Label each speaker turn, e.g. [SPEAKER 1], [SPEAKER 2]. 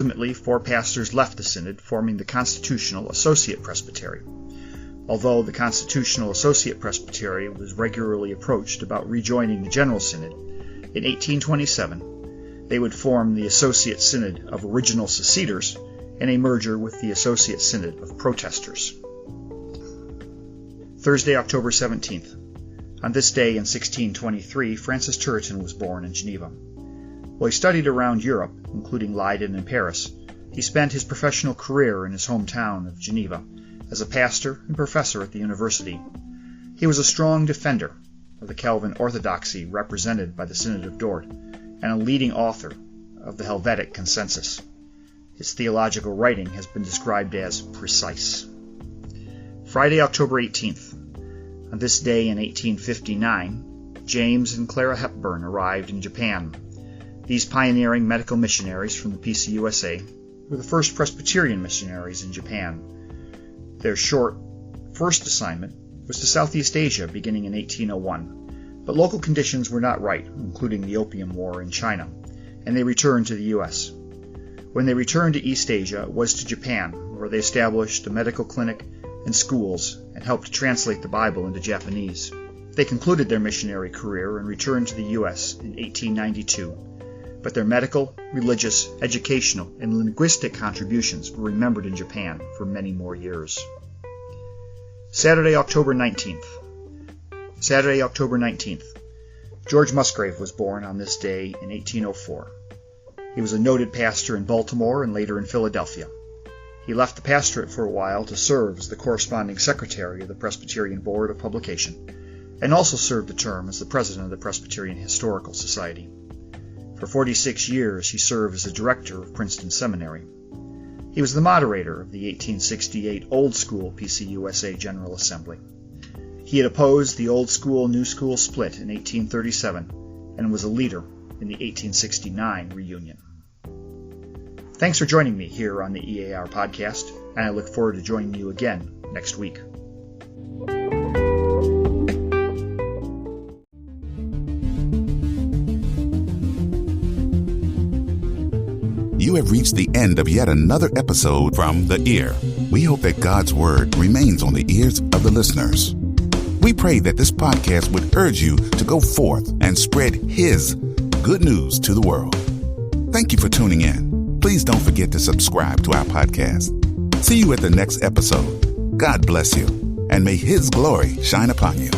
[SPEAKER 1] Ultimately, 4 pastors left the synod, forming the Constitutional Associate Presbytery. Although the Constitutional Associate Presbytery was regularly approached about rejoining the General Synod, in 1827 they would form the Associate Synod of Original Seceders in a merger with the Associate Synod of Protesters. Thursday, October 17th. On this day in 1623, Francis Turretin was born in Geneva. While he studied around Europe, including Leiden and Paris, he spent his professional career in his hometown of Geneva as a pastor and professor at the university. He was a strong defender of the Calvin orthodoxy represented by the Synod of Dort, and a leading author of the Helvetic Consensus. His theological writing has been described as precise. Friday, October 18th. On this day in 1859, James and Clara Hepburn arrived in Japan. These pioneering medical missionaries from the PCUSA were the first Presbyterian missionaries in Japan. Their short first assignment was to Southeast Asia beginning in 1801, but local conditions were not right, including the Opium War in China, and they returned to the U.S. When they returned to East Asia, it was to Japan, where they established a medical clinic and schools and helped translate the Bible into Japanese. They concluded their missionary career and returned to the U.S. in 1892, but their medical, religious, educational, and linguistic contributions were remembered in Japan for many more years. Saturday, October 19th. Saturday, October 19th. George Musgrave was born on this day in 1804. He was a noted pastor in Baltimore and later in Philadelphia. He left the pastorate for a while to serve as the corresponding secretary of the Presbyterian Board of Publication, and also served a term as the president of the Presbyterian Historical Society. For 46 years, he served as the director of Princeton Seminary. He was the moderator of the 1868 Old School PCUSA General Assembly. He had opposed the Old School-New School split in 1837 and was a leader in the 1869 reunion. Thanks for joining me here on the EAR podcast, and I look forward to joining you again next week.
[SPEAKER 2] You have reached the end of yet another episode from The Ear. We hope that God's Word remains on the ears of the listeners. We pray that this podcast would urge you to go forth and spread His good news to the world. Thank you for tuning in. Please don't forget to subscribe to our podcast. See you at the next episode. God bless you, and may His glory shine upon you.